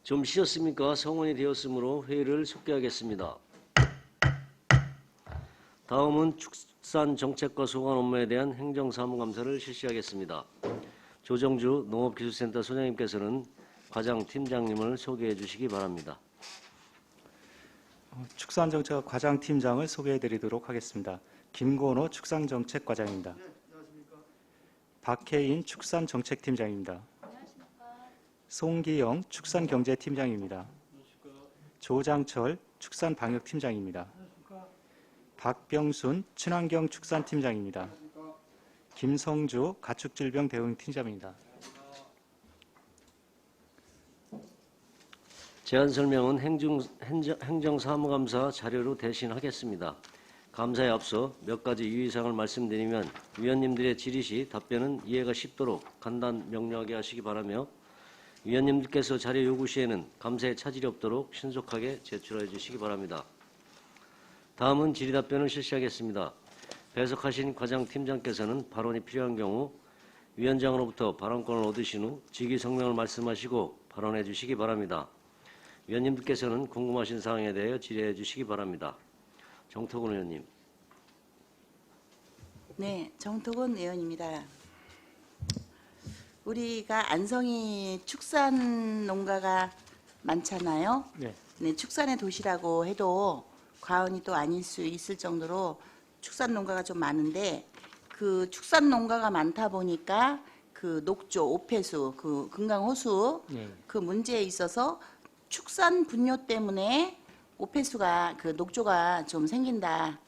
좀 쉬었습니까? 성원이 되었으므로 회의를 속개하겠습니다. 다음은 축산정책과 소관 업무에 대한 행정사무감사를 실시하겠습니다. 조정주 농업기술센터 소장님께서는 과장팀장님을 소개해 주시기 바랍니다. 축산정책 과장팀장을 소개해 드리도록 하겠습니다. 김건호 축산정책과장입니다. 박혜인 축산정책팀장입니다. 송기영 축산경제팀장입니다. 조장철 축산방역팀장입니다. 박병순 친환경 축산팀장입니다. 김성주 가축질병대응팀장입니다. 제안 설명은 행정사무감사 자료로 대신하겠습니다. 감사에 앞서 몇 가지 유의사항을 말씀드리면 위원님들의 질의 시 답변은 이해가 쉽도록 간단 명료하게 하시기 바라며 위원님들께서 자료 요구 시에는 감사에 차질이 없도록 신속하게 제출해 주시기 바랍니다. 다음은 질의 답변을 실시하겠습니다. 배석하신 과장팀장께서는 발언이 필요한 경우 위원장으로부터 발언권을 얻으신 후 직위 성명을 말씀하시고 발언해 주시기 바랍니다. 위원님들께서는 궁금하신 사항에 대해 질의해 주시기 바랍니다. 정토근 의원님. 네, 정토근 의원입니다. 우리가 안성이 축산 농가가 많잖아요. 네, 축산의 도시라고 해도 과언이 또 아닐 수 있을 정도로 축산 농가가 좀 많은데 그 축산 농가가 많다 보니까 그 녹조, 오폐수, 그 금강호수 그 문제에 있어서 축산 분뇨 때문에 오폐수가 그 녹조가 좀 생긴다,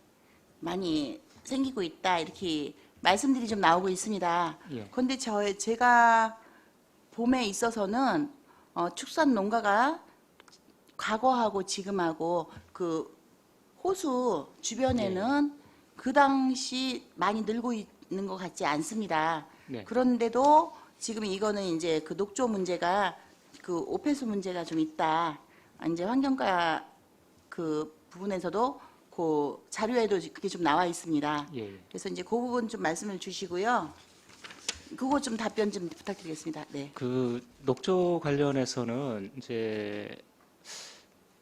많이 생기고 있다 이렇게 말씀들이 좀 나오고 있습니다. 그런데 제가 봄에 있어서는 축산 농가가 과거하고 지금하고 그 호수 주변에는 그 당시 많이 늘고 있는 것 같지 않습니다. 그런데도 지금 이거는 이제 그 녹조 문제가 그 오폐수 문제가 좀 있다. 이제 환경과 그 부분에서도 그 자료에도 그게 좀 나와 있습니다. 그래서 이제 그 부분 좀 말씀을 주시고요. 그거 좀 답변 좀 부탁드리겠습니다. 네. 그 녹조 관련해서는 이제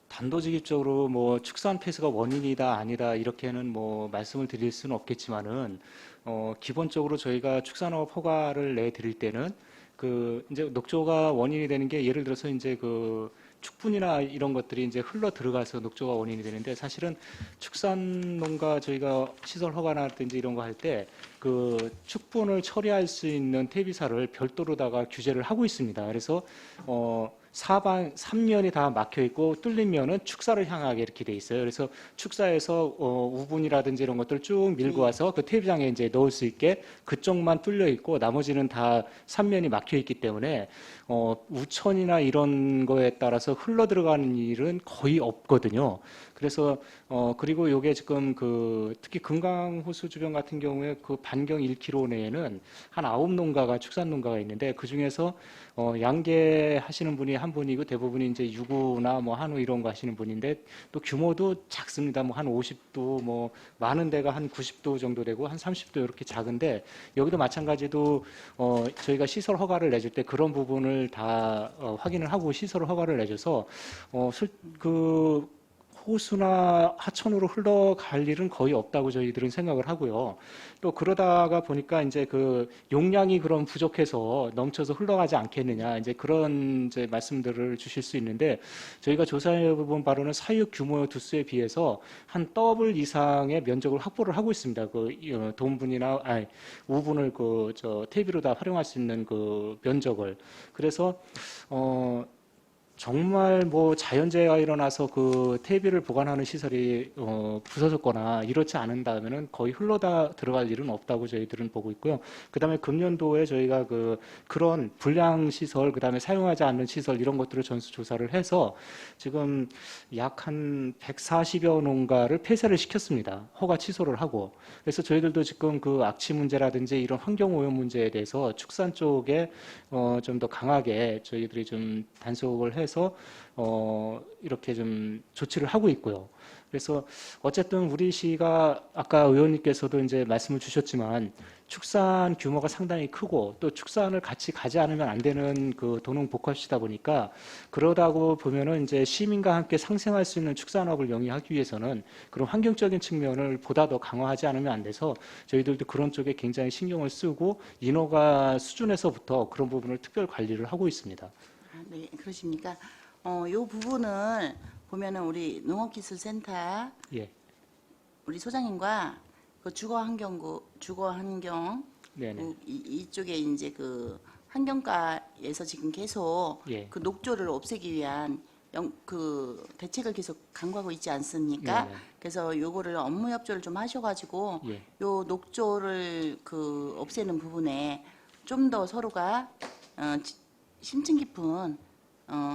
단도직입적으로 뭐 축산 폐수가 원인이다 아니다 이렇게는 뭐 말씀을 드릴 수는 없겠지만은 기본적으로 저희가 축산업 허가를 내 드릴 때는 그 이제 녹조가 원인이 되는 게 예를 들어서 이제 그 축분이나 이런 것들이 이제 흘러 들어가서 녹조가 원인이 되는데 사실은 축산 농가 저희가 시설 허가나든지 이런 거 할 때 그 축분을 처리할 수 있는 퇴비사를 별도로다가 규제를 하고 있습니다. 그래서 사방 3면이 다 막혀 있고 뚫린 면은 축사를 향하게 이렇게 돼 있어요. 그래서 축사에서 우분이라든지 이런 것들 쭉 밀고 와서 그 퇴비장에 이제 넣을 수 있게 그쪽만 뚫려 있고 나머지는 다 3면이 막혀 있기 때문에 우천이나 이런 거에 따라서 흘러 들어가는 일은 거의 없거든요. 그래서 그리고 요게 지금 그 특히 금강호수 주변 같은 경우에 그 반경 1km 내에는 한 9농가가 축산 농가가 있는데 그 중에서 양계 하시는 분이 한 분이고 대부분이 이제 유구나 뭐 한우 이런 거 하시는 분인데 또 규모도 작습니다. 뭐 한 50도 뭐 많은 데가 한 90도 정도 되고 한 30도 이렇게 작은데 여기도 마찬가지로 저희가 시설 허가를 내줄 때 그런 부분을 다 확인을 하고 시설 허가를 내줘서 그 호수나 하천으로 흘러갈 일은 거의 없다고 저희들은 생각을 하고요. 또 그러다가 보니까 이제 그 용량이 그럼 부족해서 넘쳐서 흘러가지 않겠느냐 이제 그런 이제 말씀들을 주실 수 있는데 저희가 조사해 본 바로는 사육 규모 두수에 비해서 한 더블 이상의 면적을 확보를 하고 있습니다. 그 돈분이나 우분을 그 퇴비로 다 활용할 수 있는 그 면적을 그래서 정말 뭐 자연재해가 일어나서 그 퇴비를 보관하는 시설이 부서졌거나 이렇지 않은다면은 거의 흘러다 들어갈 일은 없다고 저희들은 보고 있고요. 그다음에 금년도에 저희가 그런 불량 시설, 그다음에 사용하지 않는 시설 이런 것들을 전수 조사를 해서 지금 약 한 140여 농가를 폐쇄를 시켰습니다. 허가 취소를 하고. 그래서 저희들도 지금 그 악취 문제라든지 이런 환경 오염 문제에 대해서 축산 쪽에 좀 더 강하게 저희들이 좀 단속을 해서 해서 이렇게 좀 조치를 하고 있고요. 그래서 어쨌든 우리 시가 아까 의원님께서도 이제 말씀을 주셨지만 축산 규모가 상당히 크고 또 축산을 같이 가지 않으면 안 되는 그 도농복합시다 보니까 그러다고 보면은 이제 시민과 함께 상생할 수 있는 축산업을 영위하기 위해서는 그런 환경적인 측면을 보다 더 강화하지 않으면 안 돼서 저희들도 그런 쪽에 굉장히 신경을 쓰고 인허가 수준에서부터 그런 부분을 특별 관리를 하고 있습니다. 아, 네, 그러십니까? 요 부분을 보면은 우리 농업기술센터 예, 우리 소장님과 그 주거환경 네네. 이쪽에 이제 그 환경과에서 지금 계속 예. 그 녹조를 없애기 위한 그 대책을 계속 강구하고 있지 않습니까? 네네. 그래서 요거를 업무 협조를 좀 하셔가지고 예. 요 녹조를 그 없애는 부분에 좀 더 서로가 심층 깊은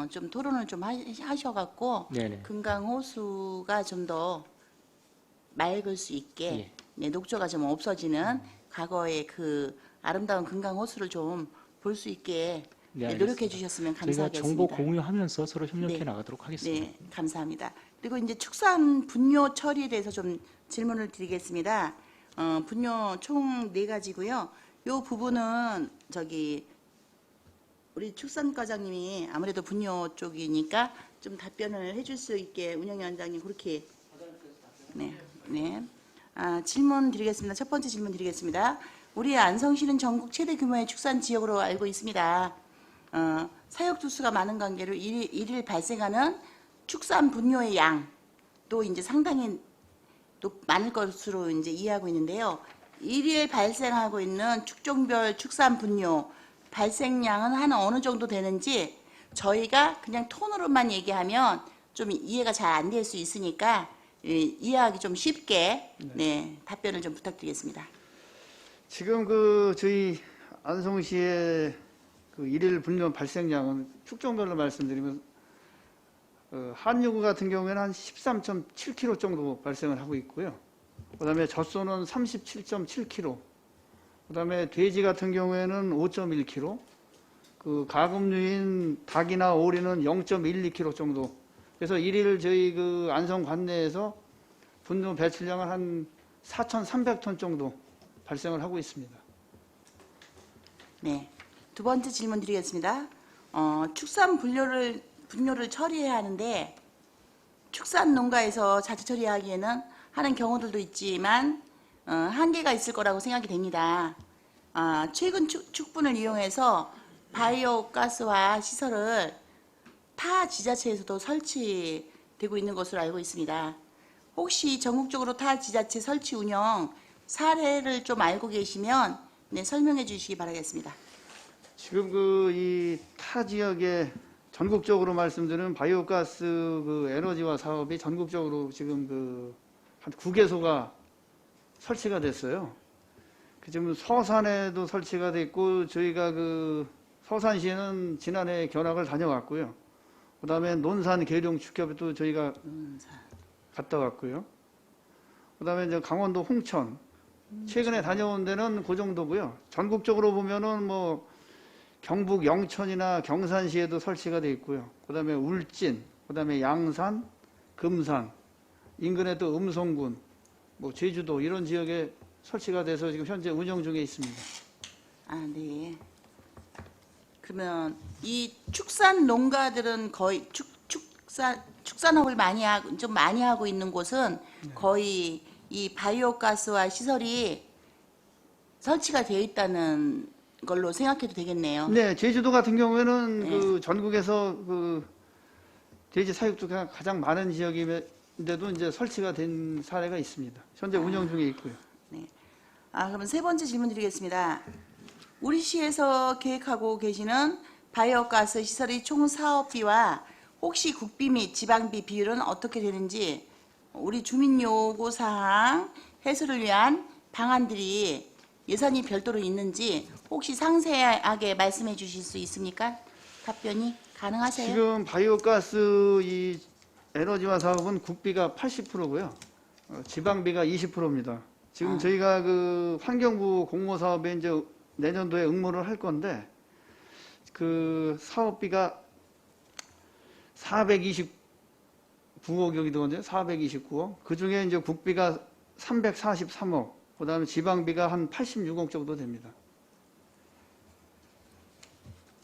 좀 토론을 좀 하셔갖고 네네. 금강 호수가 좀 더 맑을 수 있게 예. 네, 녹조가 좀 없어지는 과거의 그 아름다운 금강 호수를 좀 볼 수 있게 네, 네, 노력해 주셨으면 저희가 감사하겠습니다. 정보 공유하면서 서로 협력해 네. 나가도록 하겠습니다. 네, 감사합니다. 그리고 이제 축산 분뇨 처리에 대해서 좀 질문을 드리겠습니다. 분뇨 총 4가지고요. 요 부분은 저기 우리 축산과장님이 아무래도 분뇨 쪽이니까 좀 답변을 해줄 수 있게 운영위원장님 그렇게 네, 네. 질문 드리겠습니다. 첫 번째 질문 드리겠습니다. 우리 안성시는 전국 최대 규모의 축산 지역으로 알고 있습니다. 사육 두수가 많은 관계로 일일 발생하는 축산 분뇨의 양도 이제 상당히 또 많을 것으로 이제 이해하고 있는데요. 일일 발생하고 있는 축종별 축산 분뇨 발생량은 한 어느 정도 되는지 저희가 그냥 톤으로만 얘기하면 좀 이해가 잘 안 될 수 있으니까 이해하기 좀 쉽게 네, 답변을 좀 부탁드리겠습니다. 지금 저희 안성시의 그 일일 분뇨 발생량은 축종별로 말씀드리면 한유구 같은 경우에는 한 13.7kg 정도 발생을 하고 있고요. 그다음에 젖소는 37.7kg. 그다음에 돼지 같은 경우에는 5.1kg. 그 가금류인 닭이나 오리는 0.12kg 정도. 그래서 일일 저희 그 안성 관내에서 분뇨 배출량은 한 4,300톤 정도 발생을 하고 있습니다. 네. 두 번째 질문 드리겠습니다. 축산 분뇨를 처리해야 하는데 축산 농가에서 자체 처리하기에는 하는 경우들도 있지만 한계가 있을 거라고 생각이 됩니다. 최근 축분을 이용해서 바이오 가스화 시설을 타 지자체에서도 설치되고 있는 것으로 알고 있습니다. 혹시 전국적으로 타 지자체 설치 운영 사례를 좀 알고 계시면 네, 설명해 주시기 바라겠습니다. 지금 이 타 지역에 전국적으로 말씀드리는 바이오가스 그 에너지화 사업이 전국적으로 지금 한 9개소가 설치가 됐어요. 지금 서산에도 설치가 됐고 저희가 서산시에는 지난해 견학을 다녀왔고요. 그다음에 논산 계룡 축협에도 저희가 갔다 왔고요. 그다음에 이제 강원도 홍천 최근에 다녀온 데는 그 정도고요. 전국적으로 보면은 경북 영천이나 경산시에도 설치가 돼 있고요. 그다음에 울진, 그다음에 양산, 금산, 인근에 또 음성군, 제주도 이런 지역에 설치가 돼서 지금 현재 운영 중에 있습니다. 네. 그러면 이 축산 농가들은 거의 축산업을 많이 하고 있는 곳은 거의 이 바이오가스화 시설이 설치가 되어 있다는 걸로 생각해도 되겠네요. 네, 제주도 같은 경우에는 네. 전국에서 돼지 사육주가 가장 많은 지역인데도 이제 설치가 된 사례가 있습니다. 현재 운영 중에 있고요. 네. 그러면 세 번째 질문 드리겠습니다. 우리 시에서 계획하고 계시는 바이오가스 시설의 총 사업비와 혹시 국비 및 지방비 비율은 어떻게 되는지 우리 주민 요구 사항 해소를 위한 방안들이 예산이 별도로 있는지 혹시 상세하게 말씀해 주실 수 있습니까? 답변이 가능하세요? 지금 바이오가스 이 에너지화 사업은 국비가 80%고요. 지방비가 20%입니다. 지금 저희가 환경부 공모 사업에 이제 내년도에 응모를 할 건데 사업비가 429억이거든요. 429억. 그 중에 이제 국비가 343억, 그 다음에 지방비가 한 86억 정도 됩니다.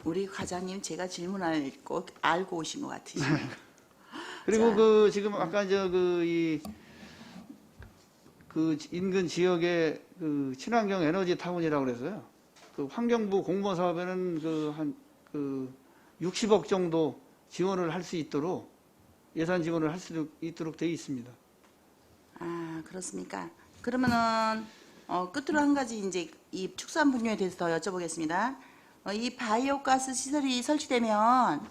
우리 과장님 제가 질문할 거 알고 오신 것 같으시네요. 그리고 자, 그 지금 아까 그 인근 지역에 그 친환경 에너지 타운이라고 그래서요. 그 환경부 공모 사업에는 그 60억 정도 지원을 할 수 있도록 예산 지원을 할 수 있도록 되어 있습니다. 아, 그렇습니까? 그러면은 끝으로 한 가지 이제 이 축산 분야에 대해서 더 여쭤보겠습니다. 이 바이오가스 시설이 설치되면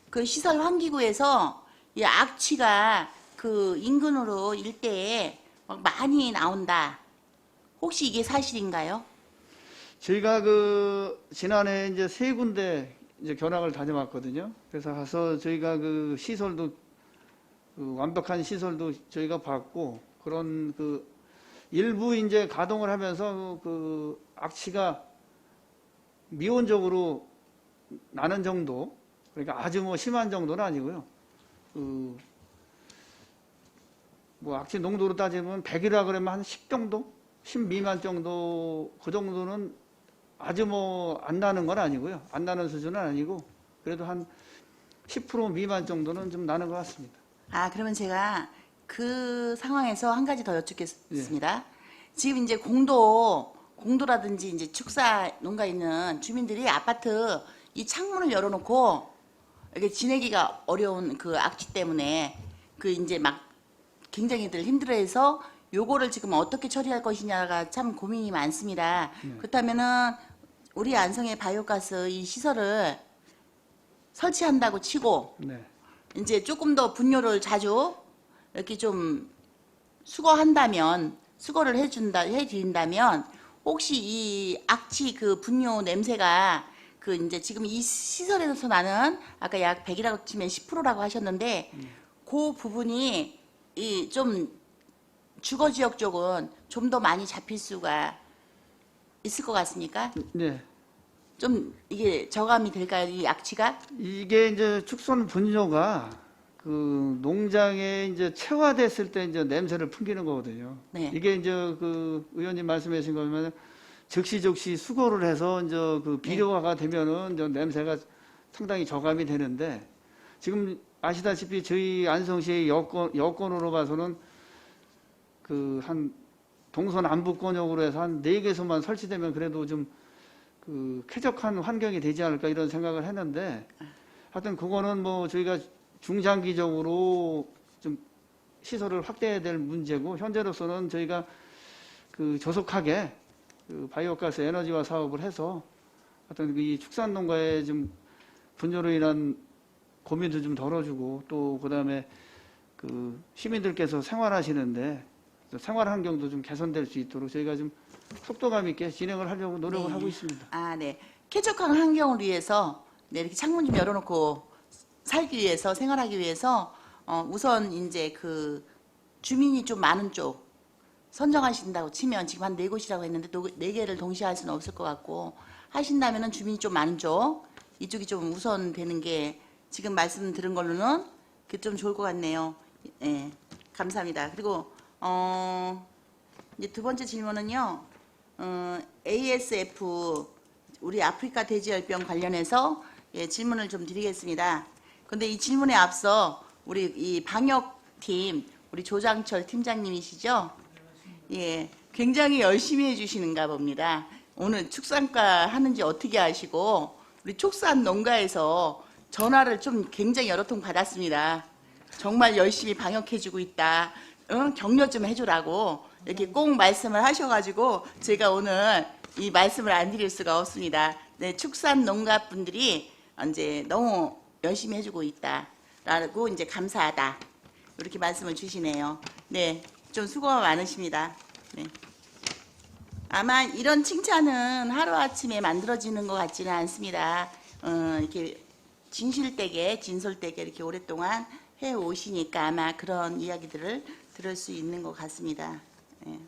그 시설 환기구에서 이 악취가 그 인근으로 일대에 막 많이 나온다. 혹시 이게 사실인가요? 저희가 그 지난해 이제 3군데 이제 견학을 다녀왔거든요. 그래서 가서 저희가 그 시설도 그 완벽한 시설도 저희가 봤고 그런 그 일부 이제 가동을 하면서 그 악취가 미온적으로 나는 정도, 그러니까 아주 뭐 심한 정도는 아니고요. 그 뭐 악취 농도로 따지면 100이라 그러면 한 10 정도, 10 미만 정도, 그 정도는 아주 뭐 안 나는 건 아니고요. 안 나는 수준은 아니고 그래도 한 10% 미만 정도는 좀 나는 것 같습니다. 아, 그러면 제가 그 상황에서 한 가지 더 여쭙겠습니다. 지금 이제 공도라든지 이제 축사 농가에 있는 주민들이 아파트 이 창문을 열어놓고 이렇게 지내기가 어려운 그 악취 때문에 그 이제 막 굉장히들 힘들어해서 요거를 지금 어떻게 처리할 것이냐가 참 고민이 많습니다. 그렇다면은 우리 안성의 바이오가스 이 시설을 설치한다고 치고 네. 이제 조금 더 분뇨를 자주 이렇게 좀 수거를 해드린다면 혹시 이 악취 그 분뇨 냄새가 그 이제 지금 이 시설에서 나는 아까 약 100이라고 치면 10%라고 하셨는데 그 부분이 이 좀 주거 지역 쪽은 좀 더 많이 잡힐 수가 있을 것 같습니까? 네. 좀 이게 저감이 될까요? 이 악취가? 이게 이제 축산 분뇨가 그 농장에 이제 체화됐을 때 이제 냄새를 풍기는 거거든요. 네. 이게 이제 그 의원님 말씀하신 거면 즉시 수거를 해서 이제 그 비료화가 되면은 이제 냄새가 상당히 저감이 되는데 지금 아시다시피 저희 안성시의 여건으로 봐서는 그 한 동서 남북권역으로 해서 한 4개소만 설치되면 그래도 좀 그 쾌적한 환경이 되지 않을까 이런 생각을 했는데 하여튼 그거는 뭐 저희가 중장기적으로 좀 시설을 확대해야 될 문제고 현재로서는 저희가 그 조속하게 그 바이오가스 에너지화 사업을 해서 하여튼 이 축산 농가의 좀 분뇨로 인한 고민도 좀 덜어주고 또 그다음에 그 시민들께서 생활하시는데 생활 환경도 좀 개선될 수 있도록 저희가 좀 속도감 있게 진행을 하려고 노력을 네. 하고 있습니다. 아, 네. 쾌적한 환경을 위해서 네, 이렇게 창문 좀 열어놓고 살기 위해서 생활하기 위해서 우선 이제 그 주민이 좀 많은 쪽 선정하신다고 치면 지금 한 4곳이라고 했는데 또 4개를 동시에 할 수는 없을 것 같고 하신다면은 주민이 좀 많은 쪽 이쪽이 좀 우선 되는 게 지금 말씀 들은 걸로는 그게 좀 좋을 것 같네요. 예, 감사합니다. 그리고 이제 두 번째 질문은요. ASF 우리 아프리카 돼지열병 관련해서 예, 질문을 좀 드리겠습니다. 그런데 이 질문에 앞서 우리 이 방역팀 우리 조장철 팀장님이시죠? 예, 굉장히 열심히 해주시는가 봅니다. 오늘 축산과 하는지 어떻게 아시고 우리 축산 농가에서 전화를 좀 굉장히 여러 통 받았습니다. 정말 열심히 방역해주고 있다. 응? 격려 좀 해주라고 이렇게 꼭 말씀을 하셔가지고 제가 오늘 이 말씀을 안 드릴 수가 없습니다. 네, 축산 농가분들이 이제 너무 열심히 해주고 있다라고 이제 감사하다 이렇게 말씀을 주시네요. 네, 좀 수고가 많으십니다. 네. 아마 이런 칭찬은 하루아침에 만들어지는 것 같지는 않습니다. 이렇게 진솔되게 이렇게 오랫동안 해 오시니까 아마 그런 이야기들을 들을 수 있는 것 같습니다. 예.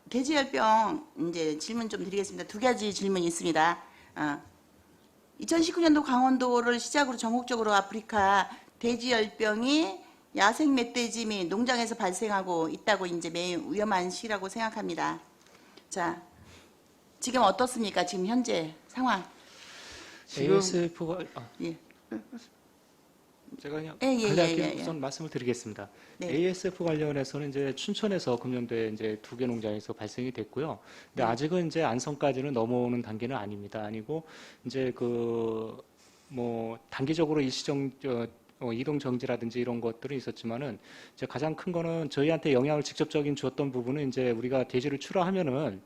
돼지열병 이제 질문 좀 드리겠습니다. 2가지 질문이 있습니다. 2019년도 강원도를 시작으로 전국적으로 아프리카 돼지열병이 야생 멧돼지 및 농장에서 발생하고 있다고 이제 매우 위험한 시라고 생각합니다. 자, 지금 어떻습니까? 지금 현재 상황. 지금 ASF가 예. 제가 그냥 예, 예, 간략하게 예, 예. 우선 말씀을 드리겠습니다. 네. ASF 관련해서는 이제 춘천에서 금년도에 이제 2개 농장에서 발생이 됐고요. 근데 아직은 이제 안성까지는 넘어오는 단계는 아닙니다. 아니고 이제 그 뭐 단기적으로 일시적 이동 정지라든지 이런 것들은 있었지만은 이제 가장 큰 거는 저희한테 영향을 직접적인 주었던 부분은 이제 우리가 돼지를 출하하면은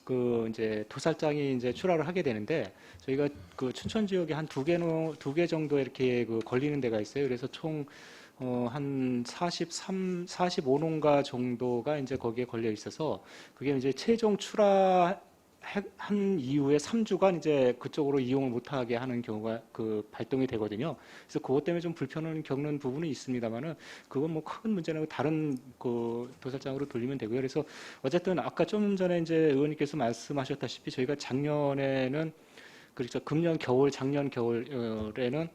그 이제 도살장이 이제 출하를 하게 되는데 저희가 그 춘천 지역에 한 두 개 정도 이렇게 그 걸리는 데가 있어요. 그래서 총 한 45농가 정도가 이제 거기에 걸려 있어서 그게 이제 최종 출하 한 이후에 3주간 이제 그쪽으로 이용을 못하게 하는 경우가 그 발동이 되거든요. 그래서 그것 때문에 좀 불편을 겪는 부분은 있습니다만은 그건 뭐 큰 문제는 다른 그 도살장으로 돌리면 되고요. 그래서 어쨌든 아까 좀 전에 이제 의원님께서 말씀하셨다시피 저희가 작년에는 그렇죠. 금년 겨울, 작년 겨울에는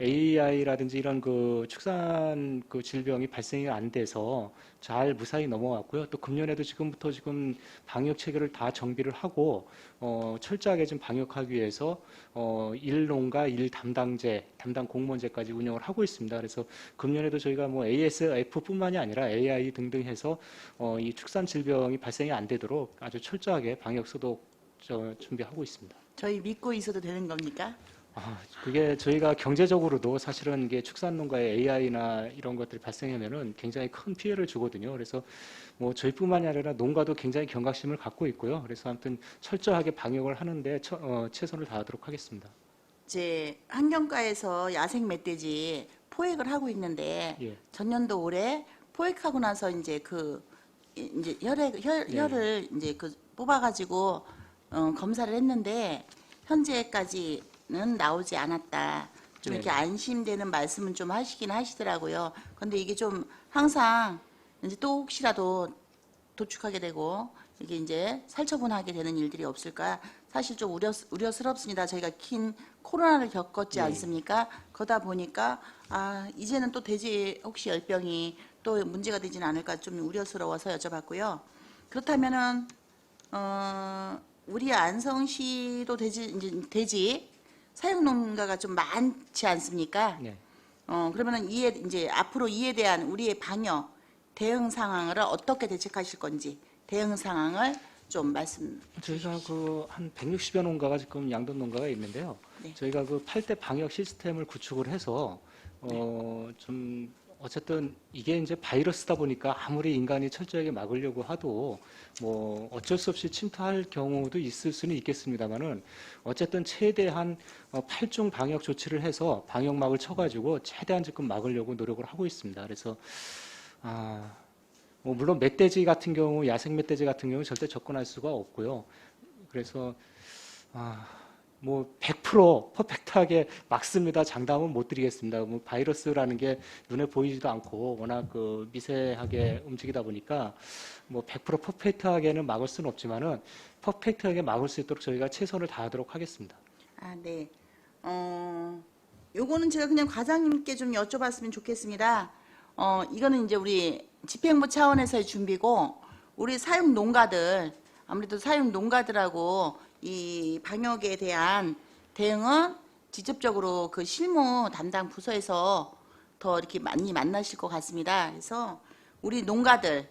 AI라든지 이런 그 축산 그 질병이 발생이 안 돼서 잘 무사히 넘어왔고요. 또 금년에도 지금부터 지금 방역 체계를 다 정비를 하고 철저하게 좀 방역하기 위해서 일농가 일 담당제, 담당 공무원제까지 운영을 하고 있습니다. 그래서 금년에도 저희가 뭐 ASF뿐만이 아니라 AI 등등 해서 이 축산 질병이 발생이 안 되도록 아주 철저하게 방역 소독 준비하고 있습니다. 저희 믿고 있어도 되는 겁니까? 그게 저희가 경제적으로도 사실은 이게 축산농가에 AI나 이런 것들이 발생하면은 굉장히 큰 피해를 주거든요. 그래서 뭐 저희뿐만이 아니라 농가도 굉장히 경각심을 갖고 있고요. 그래서 아무튼 철저하게 방역을 하는데 최선을 다하도록 하겠습니다. 이제 환경과에서 야생 멧돼지 포획을 하고 있는데 예. 전년도 올해 포획하고 나서 이제 그 이제 혈을 이제 그 뽑아가지고 검사를 했는데 현재까지는 나오지 않았다. 좀 이렇게 네네. 안심되는 말씀은 좀 하시긴 하시더라고요. 근데 이게 좀 항상 이제 또 혹시라도 도축하게 되고 이게 이제 살처분하게 되는 일들이 없을까 사실 좀 우려스럽습니다. 저희가 긴 코로나를 겪었지 네. 않습니까? 그러다 보니까 이제는 또 돼지 혹시 열병이 또 문제가 되지는 않을까 좀 우려스러워서 여쭤봤고요. 그렇다면은 우리 안성시도 돼지 사육 농가가 좀 많지 않습니까? 네. 그러면은 이제 앞으로 이에 대한 우리의 방역 대응 상황을 어떻게 대책하실 건지 대응 상황을 좀 말씀. 저희가 그 한 160여 농가가 지금 양돈 농가가 있는데요. 네. 저희가 그 8대 방역 시스템을 구축을 해서 좀 어쨌든 이게 이제 바이러스다 보니까 아무리 인간이 철저하게 막으려고 해도 뭐 어쩔 수 없이 침투할 경우도 있을 수는 있겠습니다만은 어쨌든 최대한 8중 방역 조치를 해서 방역막을 쳐가지고 최대한 지금 막으려고 노력을 하고 있습니다. 그래서 뭐 물론 멧돼지 같은 경우, 야생 멧돼지 같은 경우 절대 접근할 수가 없고요. 그래서 뭐 100% 퍼펙트하게 막습니다. 장담은 못 드리겠습니다. 뭐 바이러스라는 게 눈에 보이지도 않고 워낙 그 미세하게 움직이다 보니까 뭐 100% 퍼펙트하게는 막을 수는 없지만은 퍼펙트하게 막을 수 있도록 저희가 최선을 다하도록 하겠습니다. 네. 요거는 제가 그냥 과장님께 좀 여쭤봤으면 좋겠습니다. 이거는 이제 우리 집행부 차원에서의 준비고 우리 사육 농가들 아무래도 사육 농가들하고 이 방역에 대한 대응은 직접적으로 그 실무 담당 부서에서 더 이렇게 많이 만나실 것 같습니다. 그래서 우리 농가들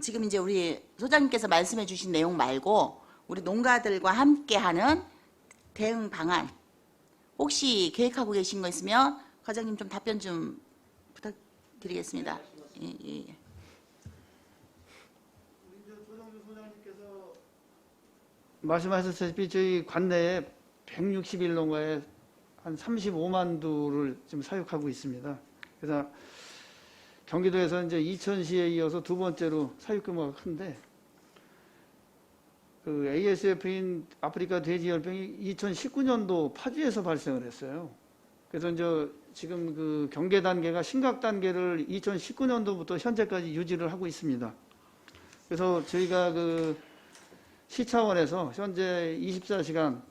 지금 이제 우리 소장님께서 말씀해 주신 내용 말고 우리 농가들과 함께하는 대응 방안 혹시 계획하고 계신 거 있으면 과장님 좀 답변 좀 부탁드리겠습니다. 예. 조정주 소장님께서 말씀하셨다시피 저희 관내에 161농가에 한 35만 두를 지금 사육하고 있습니다. 그래서 경기도에서 이제 이천시에 이어서 두 번째로 사육 규모가 큰데 그 ASF인 아프리카 돼지열병이 2019년도 파주에서 발생을 했어요. 그래서 이제 지금 그 경계 단계가 심각 단계를 2019년도부터 현재까지 유지를 하고 있습니다. 그래서 저희가 그 시 차원에서 현재 24시간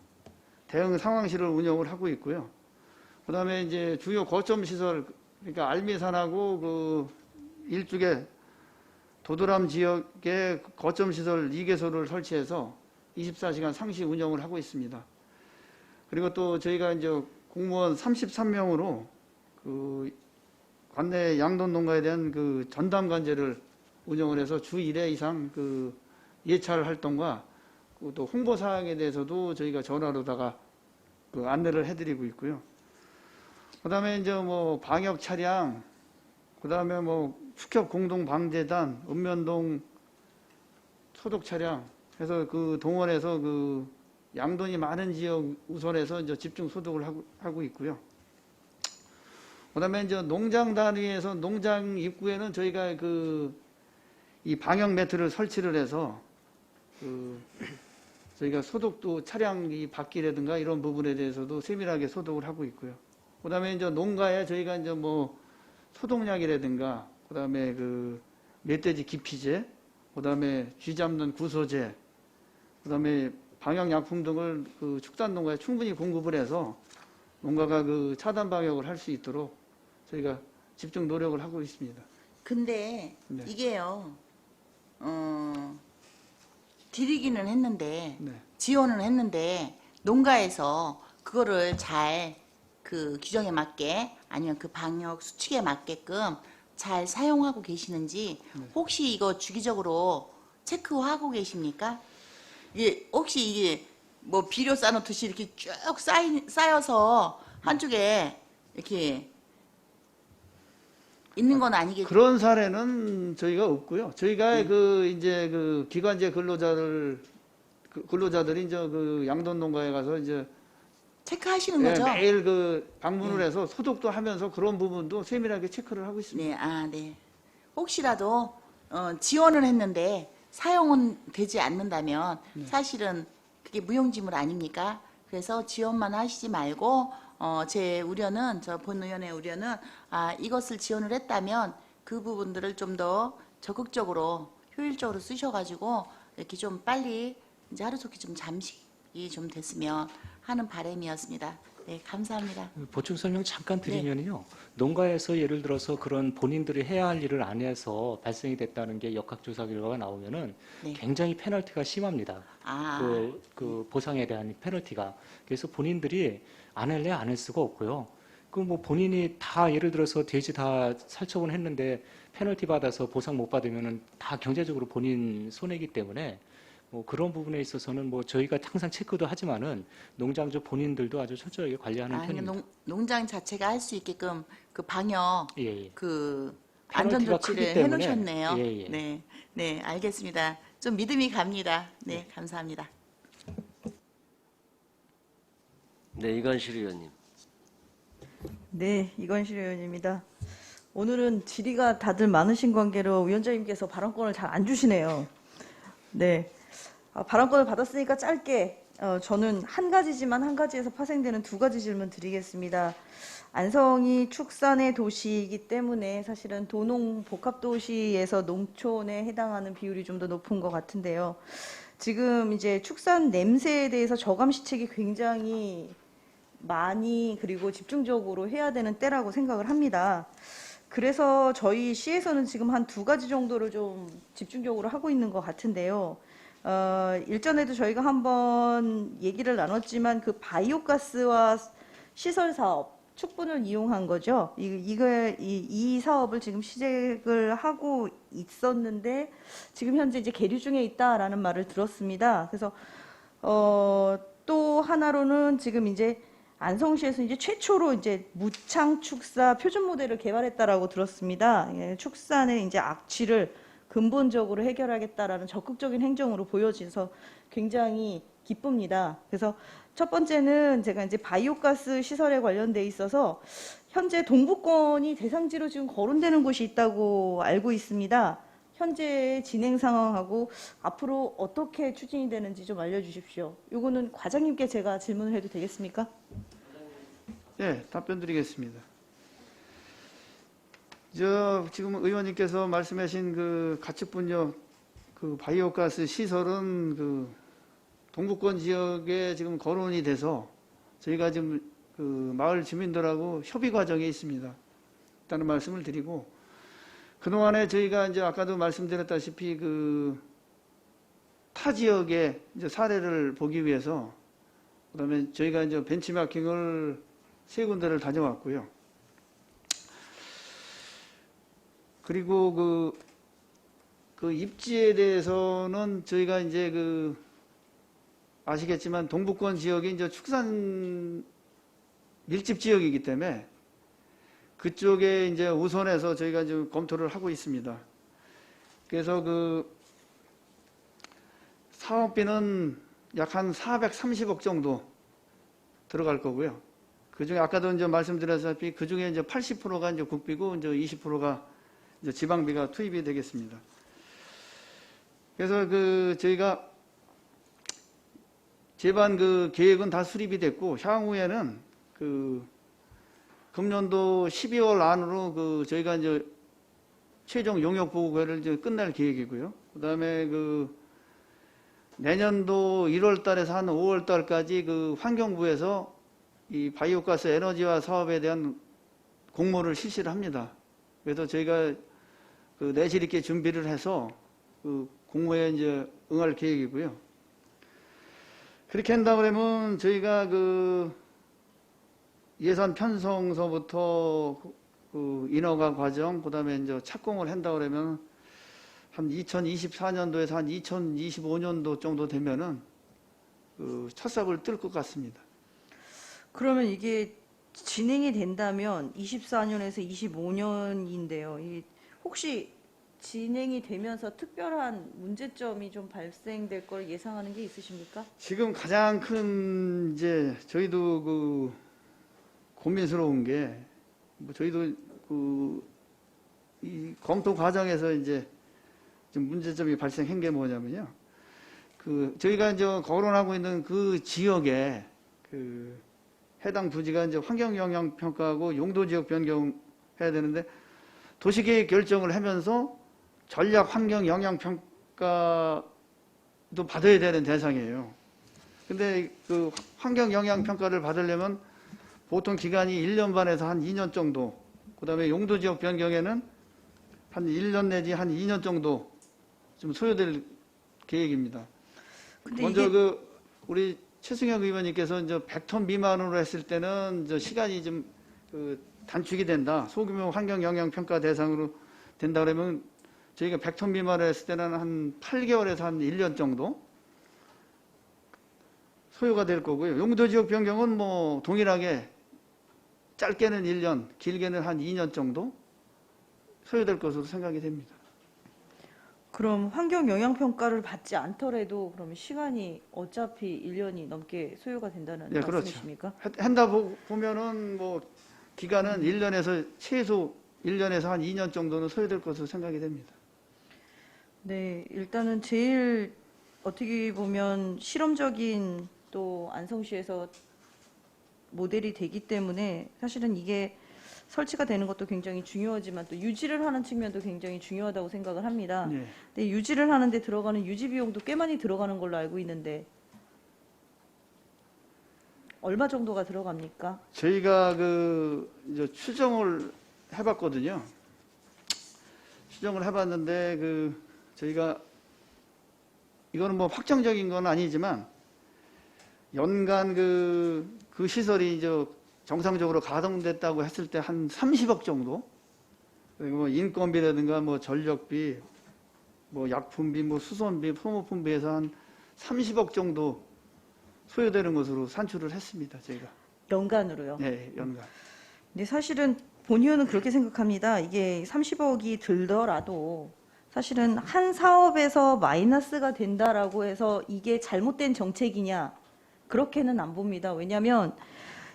대응 상황실을 운영을 하고 있고요. 그다음에 이제 주요 거점 시설, 그러니까 알미산하고 그 일쪽에 도도람 지역에 거점 시설 2개소를 설치해서 24시간 상시 운영을 하고 있습니다. 그리고 또 저희가 이제 공무원 33명으로 그 관내 양돈 농가에 대한 그 전담 관제를 운영을 해서 주 1회 이상 그 예찰 활동과 또 홍보 사항에 대해서도 저희가 전화로다가 그 안내를 해드리고 있고요. 그다음에 이제 뭐 방역 차량, 그다음에 뭐 축협 공동 방재단, 읍면동 소독 차량 해서 그 동원해서 그 양돈이 많은 지역 우선해서 이제 집중 소독을 하고 있고요. 그다음에 이제 농장 단위에서 농장 입구에는 저희가 그 이 방역 매트를 설치를 해서 그 저희가 소독도 차량 이 바퀴라든가 이런 부분에 대해서도 세밀하게 소독을 하고 있고요. 그다음에 이제 농가에 저희가 이제 뭐 소독약이라든가 그다음에 그 멧돼지 기피제, 그다음에 쥐 잡는 구소제, 그다음에 방역약품 등을 그 축산농가에 충분히 공급을 해서 농가가 그 차단 방역을 할 수 있도록 저희가 집중 노력을 하고 있습니다. 근데 네. 이게요, 드리기는 했는데, 네. 지원을 했는데, 농가에서 그거를 잘 그 규정에 맞게 아니면 그 방역 수칙에 맞게끔 잘 사용하고 계시는지 혹시 이거 주기적으로 체크하고 계십니까? 이게 혹시 이게 뭐 비료 쌓아놓듯이 이렇게 쭉 쌓여서 한쪽에 이렇게 있는 건 아니겠죠? 그런 사례는 저희가 없고요. 저희가 그 이제 그 기관제 근로자들이 이제 그 양돈 농가에 가서 이제 체크하시는 거죠? 매일 그 방문을 해서 소독도 하면서 그런 부분도 세밀하게 체크를 하고 있습니다. 네. 혹시라도 지원을 했는데 사용은 되지 않는다면 사실은 그게 무용지물 아닙니까? 그래서 지원만 하시지 말고 제 우려는, 저 본 의원의 우려는 이것을 지원을 했다면 그 부분들을 좀 더 적극적으로 효율적으로 쓰셔가지고 이렇게 좀 빨리 이제 하루속히 좀 잠식이 좀 됐으면 하는 바람이었습니다. 네, 감사합니다. 보충 설명 잠깐 드리면요. 농가에서 예를 들어서 그런 본인들이 해야 할 일을 안 해서 발생이 됐다는 게 역학조사 결과가 나오면은 네. 굉장히 페널티가 심합니다. 그 보상에 대한 페널티가. 그래서 본인들이 안 할래 안 할 수가 없고요. 그 뭐 본인이 다 예를 들어서 돼지 다 살처분 했는데 페널티 받아서 보상 못 받으면은 다 경제적으로 본인 손해이기 때문에 뭐 그런 부분에 있어서는 뭐 저희가 항상 체크도 하지만은 농장주 본인들도 아주 철저하게 관리하는 편입니다. 농장 자체가 할 수 있게끔 그 방역 예. 그 페널티가 안전 조치를 크기 때문에. 해놓으셨네요. 예. 네, 알겠습니다. 좀 믿음이 갑니다. 네, 감사합니다. 네, 이관실 의원님. 네, 이건실 의원입니다. 오늘은 질의가 다들 많으신 관계로 위원장님께서 발언권을 잘 안 주시네요. 네, 발언권을 받았으니까 짧게 저는 한 가지지만 한 가지에서 파생되는 두 가지 질문 드리겠습니다. 안성이 축산의 도시이기 때문에 사실은 도농 복합도시에서 농촌에 해당하는 비율이 좀 더 높은 것 같은데요. 지금 이제 축산 냄새에 대해서 저감 시책이 굉장히 많이 그리고 집중적으로 해야 되는 때라고 생각을 합니다. 그래서 저희 시에서는 지금 한 두 가지 정도를 좀 집중적으로 하고 있는 것 같은데요. 일전에도 저희가 한번 얘기를 나눴지만 그 바이오가스와 시설 사업, 축분을 이용한 거죠. 이 사업을 지금 시작을 하고 있었는데 지금 현재 이제 계류 중에 있다라는 말을 들었습니다. 그래서 또 하나로는 지금 이제 안성시에서 이제 최초로 이제 무창 축사 표준 모델을 개발했다라고 들었습니다. 축산의 이제 악취를 근본적으로 해결하겠다라는 적극적인 행정으로 보여져서 굉장히 기쁩니다. 그래서 첫 번째는 제가 이제 바이오가스 시설에 관련돼 있어서 현재 동부권이 대상지로 지금 거론되는 곳이 있다고 알고 있습니다. 현재 진행 상황하고 앞으로 어떻게 추진이 되는지 좀 알려주십시오. 이거는 과장님께 제가 질문을 해도 되겠습니까? 네, 답변 드리겠습니다. 지금 의원님께서 말씀하신 그 가축분뇨 그 바이오가스 시설은 그 동부권 지역에 지금 거론이 돼서 저희가 지금 그 마을 주민들하고 협의 과정에 있습니다. 일단은 말씀을 드리고, 그동안에 저희가 이제 아까도 말씀드렸다시피 그 타 지역의 이제 사례를 보기 위해서, 그다음에 저희가 이제 벤치마킹을 3군데를 다녀왔고요. 그리고 그 입지에 대해서는 저희가 이제 그 아시겠지만 동북권 지역이 이제 축산 밀집 지역이기 때문에 그쪽에 이제 우선해서 저희가 지금 검토를 하고 있습니다. 그래서 그 사업비는 약 한 430억 정도 들어갈 거고요. 그 중에 아까도 이제 말씀드렸다시피 그 중에 이제 80%가 이제 국비고 이제 20%가 이제 지방비가 투입이 되겠습니다. 그래서 그 저희가 제반 그 계획은 다 수립이 됐고, 향후에는 그 금년도 12월 안으로 그 저희가 이제 최종 용역 보고회를 이제 끝낼 계획이고요. 그다음에 그 내년도 1월 달에서 한 5월 달까지 그 환경부에서 이 바이오가스 에너지화 사업에 대한 공모를 실시를 합니다. 그래서 저희가 그 내실 있게 준비를 해서 그 공모에 이제 응할 계획이고요. 그렇게 한다 그러면 저희가 그 예산 편성서부터 그 인허가 과정, 그다음에 이제 착공을 한다 그러면 한 2024년도에서 한 2025년도 정도 되면은 그 첫 삽을 뜰 것 같습니다. 그러면 이게 진행이 된다면 24년에서 25년인데요. 혹시 진행이 되면서 특별한 문제점이 좀 발생될 걸 예상하는 게 있으십니까? 지금 가장 큰 이제 저희도 그 고민스러운 게 뭐 저희도 그 이 검토 과정에서 이제 좀 문제점이 발생한 게 뭐냐면요. 그 저희가 이제 거론하고 있는 그 지역에 그 해당 부지가 이제 환경 영향 평가하고 용도 지역 변경해야 되는데 도시계획 결정을 하면서 전략 환경 영향 평가도 받아야 되는 대상이에요. 근데 그 환경 영향 평가를 받으려면 보통 기간이 1년 반에서 한 2년 정도, 그다음에 용도 지역 변경에는 한 1년 내지 한 2년 정도 좀 소요될 계획입니다. 먼저 그 우리 최승혁 의원님께서 이제 100톤 미만으로 했을 때는 이제 시간이 좀 그 단축이 된다. 소규모 환경 영향 평가 대상으로 된다 그러면 저희가 100톤 미만으로 했을 때는 한 8개월에서 한 1년 정도 소요가 될 거고요. 용도 지역 변경은 뭐 동일하게 짧게는 1년, 길게는 한 2년 정도 소요될 것으로 생각이 됩니다. 그럼 환경 영향 평가를 받지 않더라도 그러면 시간이 어차피 1년이 넘게 소요가 된다는 네, 말씀이십니까? 그렇죠. 한다 보면은 뭐 기간은 1년에서 최소 1년에서 한 2년 정도는 소요될 것으로 생각이 됩니다. 네, 일단은 제일 어떻게 보면 실험적인 또 안성시에서 모델이 되기 때문에 사실은 이게 설치가 되는 것도 굉장히 중요하지만 또 유지를 하는 측면도 굉장히 중요하다고 생각을 합니다. 네. 근데 유지를 하는데 들어가는 유지 비용도 꽤 많이 들어가는 걸로 알고 있는데 얼마 정도가 들어갑니까? 저희가 그 이제 추정을 해봤거든요. 추정을 해봤는데 그 저희가 이거는 뭐 확정적인 건 아니지만 연간 그 시설이 이제 정상적으로 가동됐다고 했을 때 한 30억 정도, 그리고 뭐 인건비라든가 뭐 전력비, 뭐 약품비, 뭐 수선비, 소모품비에서 한 30억 정도 소요되는 것으로 산출을 했습니다. 저희가. 연간으로요? 네, 연간. 근데 사실은 본 의원은 그렇게 생각합니다. 이게 30억이 들더라도 사실은 한 사업에서 마이너스가 된다라고 해서 이게 잘못된 정책이냐 그렇게는 안 봅니다. 왜냐하면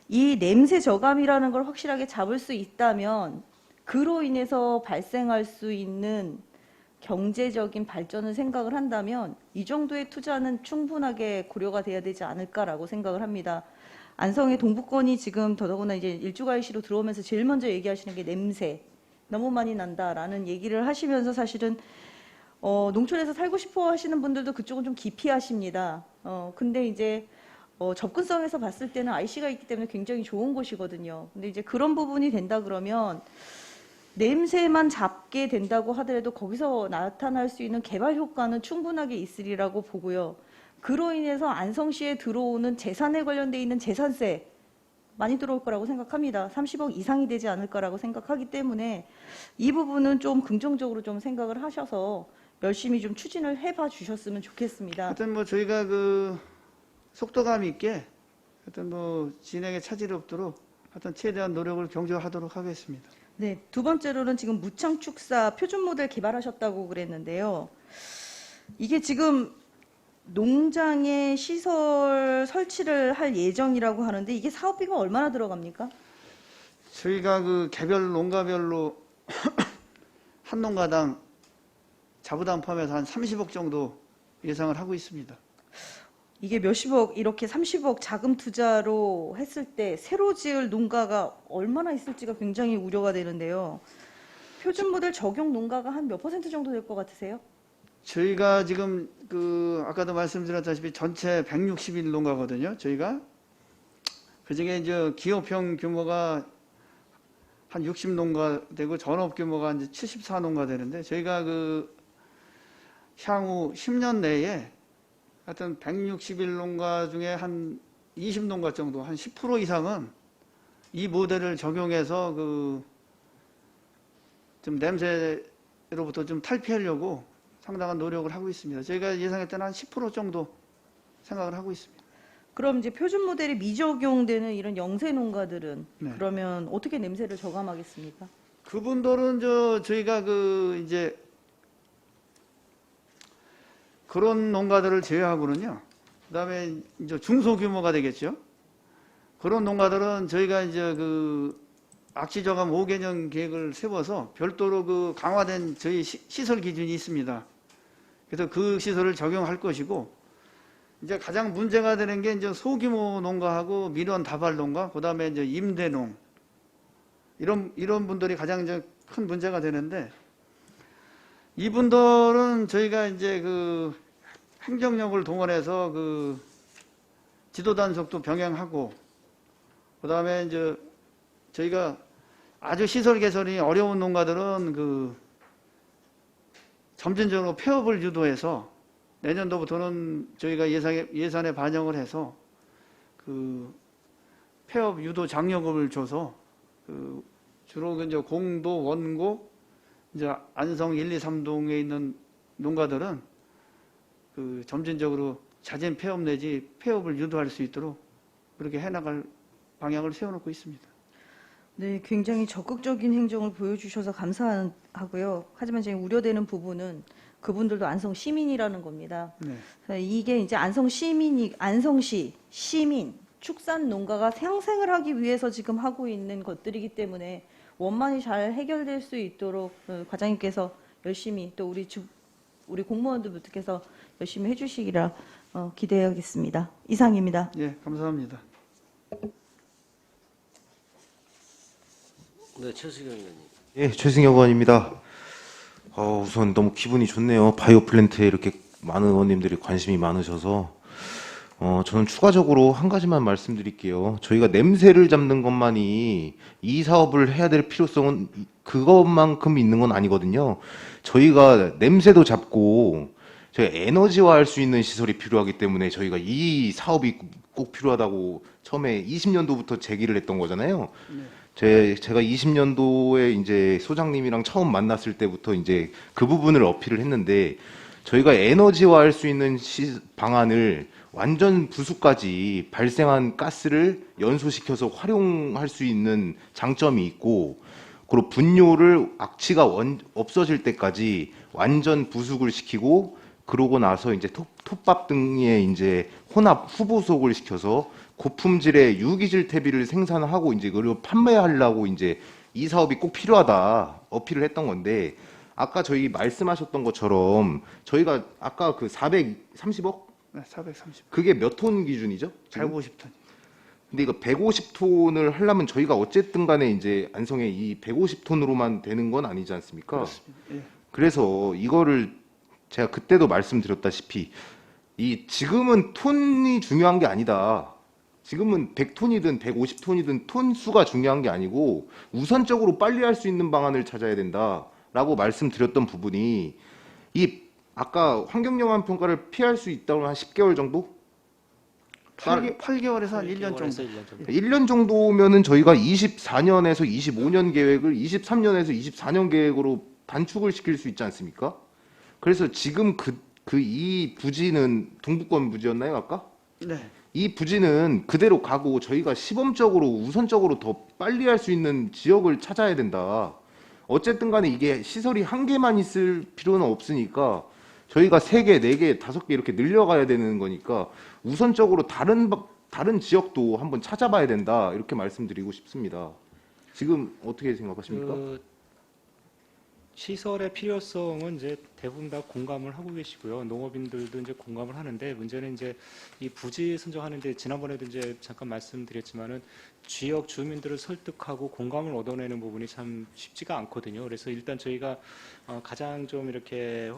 이 냄새 저감이라는 걸 확실하게 잡을 수 있다면 그로 인해서 발생할 수 있는 경제적인 발전을 생각을 한다면 이 정도의 투자는 충분하게 고려가 돼야 되지 않을까라고 생각을 합니다. 안성의 동북권이 지금 더더구나 이제 일주가이시로 들어오면서 제일 먼저 얘기하시는 게 냄새 너무 많이 난다라는 얘기를 하시면서 사실은 농촌에서 살고 싶어 하시는 분들도 그쪽은 좀 기피하십니다. 근데 이제 접근성에서 봤을 때는 IC가 있기 때문에 굉장히 좋은 곳이거든요. 근데 이제 그런 부분이 된다 그러면 냄새만 잡게 된다고 하더라도 거기서 나타날 수 있는 개발 효과는 충분하게 있으리라고 보고요. 그로 인해서 안성시에 들어오는 재산에 관련돼 있는 재산세 많이 들어올 거라고 생각합니다. 30억 이상이 되지 않을 거라고 생각하기 때문에 이 부분은 좀 긍정적으로 좀 생각을 하셔서 열심히 좀 추진을 해봐 주셨으면 좋겠습니다. 하여튼 뭐 저희가 그 속도감 있게 하여튼 뭐 진행에 차질이 없도록 하여튼 최대한 노력을 경주하도록 하겠습니다. 네, 두 번째로는 지금 무창축사 표준 모델 개발하셨다고 그랬는데요. 이게 지금 농장에 시설 설치를 할 예정이라고 하는데 이게 사업비가 얼마나 들어갑니까? 저희가 그 개별 농가별로 한 농가당 자부담 포함해서 한 30억 정도 예상을 하고 있습니다. 이게 몇십억 이렇게 30억 자금 투자로 했을 때 새로 지을 농가가 얼마나 있을지가 굉장히 우려가 되는데요. 표준 모델 적용 농가가 한 몇 % 정도 될 것 같으세요? 저희가 지금 그 아까도 말씀드렸다시피 전체 161 농가거든요. 저희가 그중에 이제 기업형 규모가 한 60농가 되고 전업 규모가 이제 74농가 되는데 저희가 그 향후 10년 내에 하여튼 161농가 중에 한 20농가 정도, 한 10% 이상은 이 모델을 적용해서 그 좀 냄새로부터 좀 탈피하려고 상당한 노력을 하고 있습니다. 저희가 예상했던 한 10% 정도 생각을 하고 있습니다. 그럼 이제 표준 모델이 미적용되는 이런 영세 농가들은 네. 그러면 어떻게 냄새를 저감하겠습니까? 그분들은 저희가 그 이제 그런 농가들을 제외하고는요. 그다음에 이제 중소규모가 되겠죠. 그런 농가들은 저희가 이제 그 악취 저감 5개년 계획을 세워서 별도로 그 강화된 저희 시설 기준이 있습니다. 그래서 그 시설을 적용할 것이고 이제 가장 문제가 되는 게 이제 소규모 농가하고 민원 다발 농가, 그다음에 이제 임대농 이런 분들이 가장 이제 큰 문제가 되는데 이분들은 저희가 이제 그 행정력을 동원해서 그 지도 단속도 병행하고 그다음에 이제 저희가 아주 시설 개선이 어려운 농가들은 그 점진적으로 폐업을 유도해서 내년도부터는 저희가 예산에 반영을 해서 그 폐업 유도 장려금을 줘서 그 주로 이제 공도, 원고, 이제 안성 1, 2, 3동에 있는 농가들은 그 점진적으로 잦은 폐업 내지 폐업을 유도할 수 있도록 그렇게 해나갈 방향을 세워놓고 있습니다. 네, 굉장히 적극적인 행정을 보여주셔서 감사하고요. 하지만 지금 우려되는 부분은 그분들도 안성 시민이라는 겁니다. 네. 이게 이제 안성시 시민 축산 농가가 상생을 하기 위해서 지금 하고 있는 것들이기 때문에 원만히 잘 해결될 수 있도록 과장님께서 열심히 또 우리 공무원들께서 열심히 해주시기라 기대하겠습니다. 이상입니다. 예, 감사합니다. 네, 최수경 의원님. 예, 최승혁 의원입니다. 우선 너무 기분이 좋네요. 바이오 플랜트에 이렇게 많은 의원님들이 관심이 많으셔서. 저는 추가적으로 한 가지만 말씀드릴게요. 저희가 냄새를 잡는 것만이 이 사업을 해야 될 필요성은 그것만큼 있는 건 아니거든요. 저희가 냄새도 잡고 저희가 에너지화할 수 있는 시설이 필요하기 때문에 저희가 이 사업이 꼭 필요하다고 처음에 20년도부터 제기를 했던 거잖아요. 네. 제가 20년도에 이제 소장님이랑 처음 만났을 때부터 이제 그 부분을 어필을 했는데 저희가 에너지화할 수 있는 방안을 완전 부수까지 발생한 가스를 연소시켜서 활용할 수 있는 장점이 있고 그리고 분뇨를 악취가 없어질 때까지 완전 부숙을 시키고 그러고 나서 이제 톱밥 등에 이제 혼합 후보속을 시켜서 고품질의 유기질 퇴비를 생산하고 이제 그리고 판매하려고 이제 이 사업이 꼭 필요하다 어필을 했던 건데 아까 저희 말씀하셨던 것처럼 저희가 아까 그 430억? 네, 430. 그게 몇 톤 기준이죠? 150톤. 근데 이거 150톤을 하려면 저희가 어쨌든 간에 이제 안성에 이 150톤으로만 되는 건 아니지 않습니까? 그렇습니다. 예. 그래서 이거를 제가 그때도 말씀드렸다시피 이 지금은 톤이 중요한 게 아니다. 지금은 100톤이든 150톤이든 톤 수가 중요한 게 아니고 우선적으로 빨리 할 수 있는 방안을 찾아야 된다라고 말씀드렸던 부분이 이 아까 환경영향 평가를 피할 수 있다고 한 10개월 정도? 8개월에서 한 1년 정도. 1년 정도면은 저희가 24년에서 25년 계획을 23년에서 24년 계획으로 단축을 시킬 수 있지 않습니까? 그래서 지금 이 부지는 동북권 부지였나요, 아까? 네. 이 부지는 그대로 가고 저희가 시범적으로 우선적으로 더 빨리 할 수 있는 지역을 찾아야 된다. 어쨌든 간에 이게 시설이 한 개만 있을 필요는 없으니까 저희가 3개, 4개, 5개 이렇게 늘려가야 되는 거니까 우선적으로 다른 지역도 한번 찾아봐야 된다. 이렇게 말씀드리고 싶습니다. 지금 어떻게 생각하십니까? 시설의 필요성은 이제 대부분 다 공감을 하고 계시고요. 농업인들도 이제 공감을 하는데 문제는 이제 이 부지 선정하는데 지난번에도 이제 잠깐 말씀드렸지만은 지역 주민들을 설득하고 공감을 얻어내는 부분이 참 쉽지가 않거든요. 그래서 일단 저희가 가장 좀 이렇게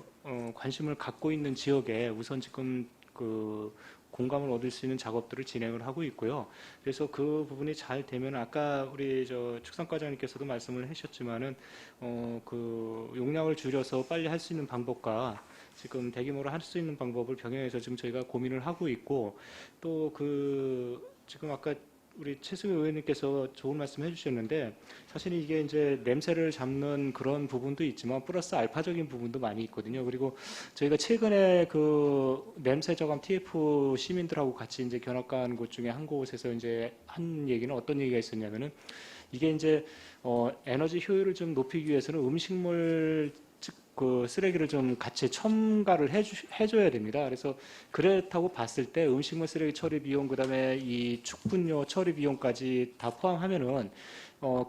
관심을 갖고 있는 지역에 우선 지금 그 공감을 얻을 수 있는 작업들을 진행을 하고 있고요. 그래서 그 부분이 잘 되면 아까 우리 축산과장님께서도 말씀을 하셨지만은 그 용량을 줄여서 빨리 할 수 있는 방법과 지금 대규모로 할 수 있는 방법을 병행해서 지금 저희가 고민을 하고 있고 또 지금 아까 우리 최승희 의원님께서 좋은 말씀 해주셨는데 사실 이게 이제 냄새를 잡는 그런 부분도 있지만 플러스 알파적인 부분도 많이 있거든요. 그리고 저희가 최근에 그 냄새 저감 TF 시민들하고 같이 이제 견학간 곳 중에 한 곳에서 이제 한 얘기는 어떤 얘기가 있었냐면은 이게 이제 에너지 효율을 좀 높이기 위해서는 음식물 그 쓰레기를 좀 같이 첨가를 해줘야 됩니다. 그래서 그렇다고 봤을 때 음식물 쓰레기 처리 비용, 그다음에 이 축분료 처리 비용까지 다 포함하면은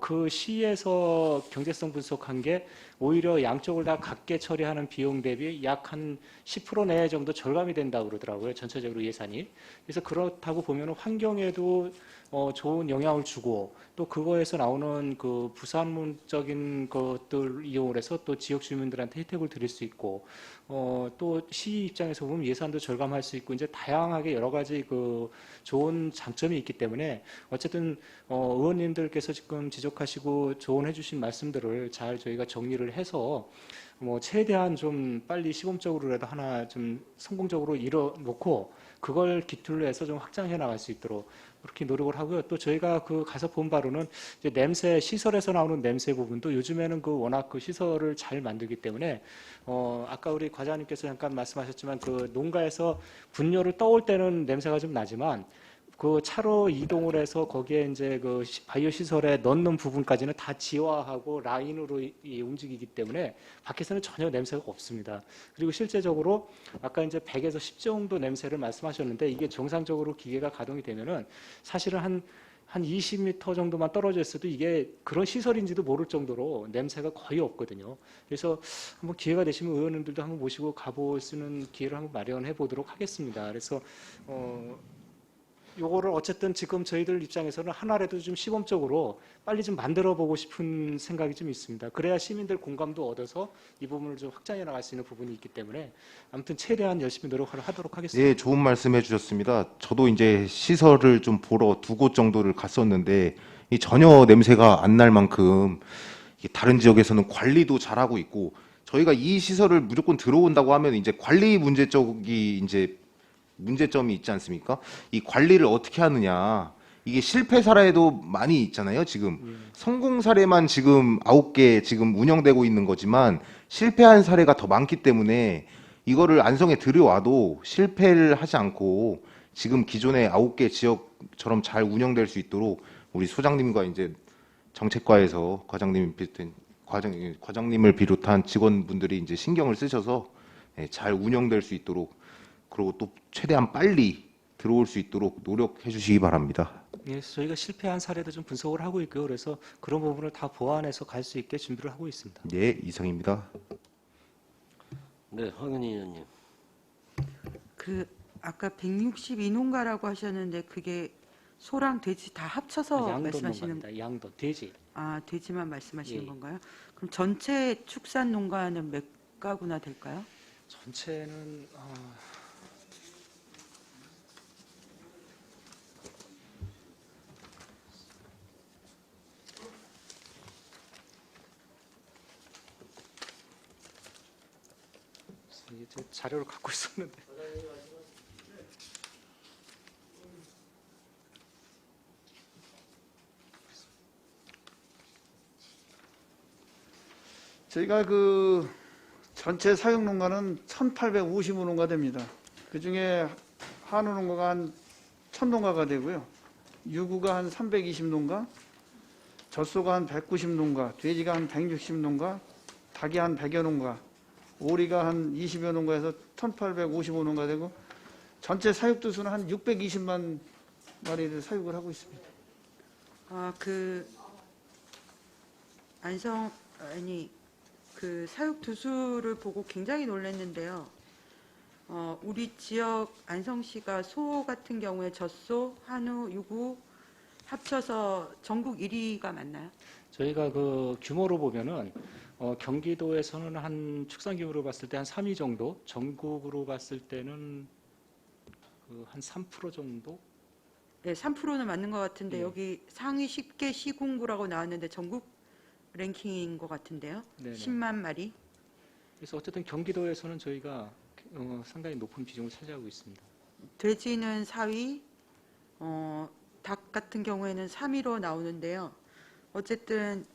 그 시에서 경제성 분석한 게 오히려 양쪽을 다 같게 처리하는 비용 대비 약 한 10% 내 정도 절감이 된다고 그러더라고요. 전체적으로 예산이. 그래서 그렇다고 보면 환경에도 좋은 영향을 주고 또 그거에서 나오는 그 부산물적인 것들 이용을 해서 또 지역 주민들한테 혜택을 드릴 수 있고 또 시 입장에서 보면 예산도 절감할 수 있고 이제 다양하게 여러 가지 그 좋은 장점이 있기 때문에 어쨌든 의원님들께서 지금 지적하시고 조언해 주신 말씀들을 잘 저희가 정리를 해서 최대한 좀 빨리 시범적으로라도 하나 좀 성공적으로 이뤄놓고 그걸 기틀로 해서 좀 확장해 나갈 수 있도록 그렇게 노력을 하고요. 또 저희가 가서 본 바로는 이제 냄새, 시설에서 나오는 냄새 부분도 요즘에는 워낙 시설을 잘 만들기 때문에 아까 우리 과장님께서 잠깐 말씀하셨지만 그 농가에서 분뇨를 떠올 때는 냄새가 좀 나지만 그 차로 이동을 해서 거기에 이제 그 바이오 시설에 넣는 부분까지는 다 지화하고 라인으로 움직이기 때문에 밖에서는 전혀 냄새가 없습니다. 그리고 실제적으로 아까 이제 100에서 10 정도 냄새를 말씀하셨는데 이게 정상적으로 기계가 가동이 되면은 사실은 한 20m 정도만 떨어져 있어도 이게 그런 시설인지도 모를 정도로 냄새가 거의 없거든요. 그래서 한번 기회가 되시면 의원님들도 한번 모시고 가볼 수 있는 기회를 한번 마련해 보도록 하겠습니다. 그래서 요거를 어쨌든 지금 저희들 입장에서는 하나라도 좀 시범적으로 빨리 좀 만들어 보고 싶은 생각이 좀 있습니다. 그래야 시민들 공감도 얻어서 이 부분을 좀 확장해 나갈 수 있는 부분이 있기 때문에 아무튼 최대한 열심히 노력을 하도록 하겠습니다. 네, 좋은 말씀 해주셨습니다. 저도 이제 시설을 좀 보러 2곳 정도를 갔었는데 전혀 냄새가 안 날 만큼 다른 지역에서는 관리도 잘하고 있고 저희가 이 시설을 무조건 들어온다고 하면 이제 관리 문제 쪽이 이제 문제점이 있지 않습니까? 이 관리를 어떻게 하느냐. 이게 실패 사례도 많이 있잖아요, 지금. 성공 사례만 지금 9개 지금 운영되고 있는 거지만 실패한 사례가 더 많기 때문에 이거를 안성에 들여와도 실패를 하지 않고 지금 기존의 9개 지역처럼 잘 운영될 수 있도록 우리 소장님과 이제 정책과에서 과장님을 비롯한 직원분들이 이제 신경을 쓰셔서 잘 운영될 수 있도록 그리고 또 최대한 빨리 들어올 수 있도록 노력해 주시기 바랍니다. 예, 저희가 실패한 사례도 좀 분석을 하고 있고요. 그래서 그런 부분을 다 보완해서 갈 수 있게 준비를 하고 있습니다. 네, 이상입니다. 네, 황은희 의원님. 아까 162농가라고 하셨는데 그게 소랑 돼지 다 합쳐서 양돈 말씀하시는 농가입니다. 양돈, 돼지. 돼지만 말씀하시는 예. 건가요? 그럼 전체 축산 농가는 몇 가구나 될까요? 전체는 이게 제 자료를 갖고 있었는데. 저희가 그 전체 사육 농가는 1,855농가 됩니다. 그 중에 한우 농가가 한 1,000농가가 되고요. 유구가 한 320농가, 젖소가 한 190농가, 돼지가 한 160농가, 닭이 한 100여 농가, 오리가 한 20여 농가에서 1,855농가 되고 전체 사육도 수는 한 620만 마리를 사육을 하고 있습니다. 그 사육 두수를 보고 굉장히 놀랐는데요. 우리 지역 안성시가 소 같은 경우에 젖소, 한우, 유구 합쳐서 전국 1위가 맞나요? 저희가 그 규모로 보면은 경기도에서는 한 축산 규모로 봤을 때 한 3위 정도, 전국으로 봤을 때는 그 한 3% 정도. 네, 3%는 맞는 것 같은데 네. 여기 상위 10개 시군구라고 나왔는데 전국 랭킹인 것 같은데요. 네네. 10만 마리. 그래서 어쨌든 경기도에서는 저희가 상당히 높은 비중을 차지하고 있습니다. 돼지는 4위, 닭 같은 경우에는 3위로 나오는데요. 어쨌든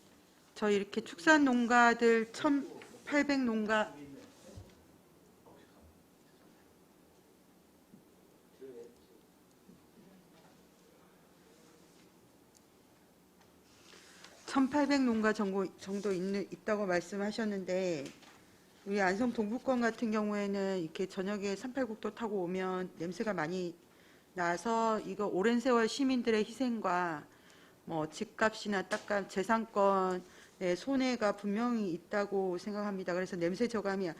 저희 이렇게 축산 농가들 1,800농가 정도 있다고 말씀하셨는데 우리 안성 동부권 같은 경우에는 이렇게 저녁에 386도 타고 오면 냄새가 많이 나서 이거 오랜 세월 시민들의 희생과 뭐 집값이나 땅값, 재산권의 손해가 분명히 있다고 생각합니다. 그래서 냄새 저감이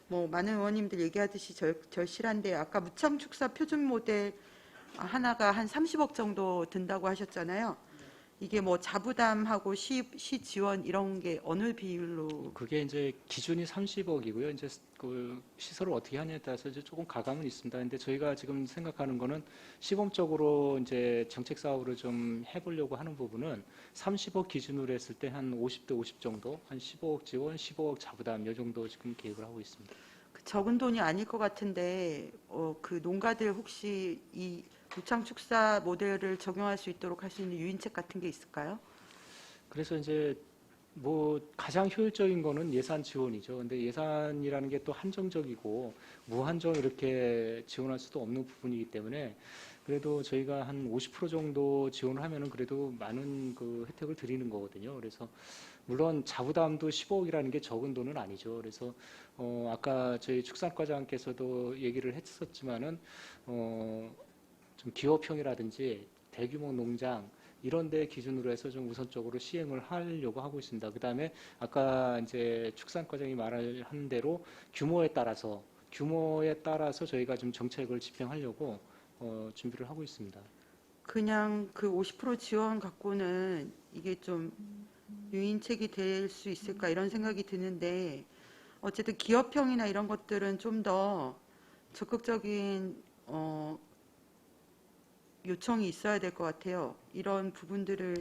뭐 많은 의원님들 얘기하듯이 절실한데 아까 무창축사 표준 모델 하나가 한 30억 정도 든다고 하셨잖아요. 이게 뭐 자부담하고 시 지원 이런 게 어느 비율로? 그게 이제 기준이 30억이고요. 이제 그 시설을 어떻게 하냐에 따라서 이제 조금 가감은 있습니다. 근데 저희가 지금 생각하는 거는 시범적으로 이제 정책 사업으로 좀 해보려고 하는 부분은 30억 기준으로 했을 때 한 50대 50 정도, 한 15억 지원, 15억 자부담 이 정도 지금 계획을 하고 있습니다. 적은 돈이 아닐 것 같은데 그 농가들 혹시 이 무창축사 모델을 적용할 수 있도록 할 수 있는 유인책 같은 게 있을까요? 그래서 이제 뭐 가장 효율적인 거는 예산 지원이죠. 근데 예산이라는 게 또 한정적이고 무한정 이렇게 지원할 수도 없는 부분이기 때문에 그래도 저희가 한 50% 정도 지원을 하면은 그래도 많은 그 혜택을 드리는 거거든요. 그래서 물론 자부담도 15억이라는 게 적은 돈은 아니죠. 그래서 아까 저희 축산과장께서도 얘기를 했었지만은 좀 기업형이라든지 대규모 농장 이런 데 기준으로 해서 좀 우선적으로 시행을 하려고 하고 있습니다. 그다음에 아까 이제 축산과장이 말한 대로 규모에 따라서 저희가 좀 정책을 집행하려고 준비를 하고 있습니다. 그냥 그 50% 지원 갖고는 이게 좀 유인책이 될 수 있을까 이런 생각이 드는데 어쨌든 기업형이나 이런 것들은 좀 더 적극적인 요청이 있어야 될 것 같아요. 이런 부분들을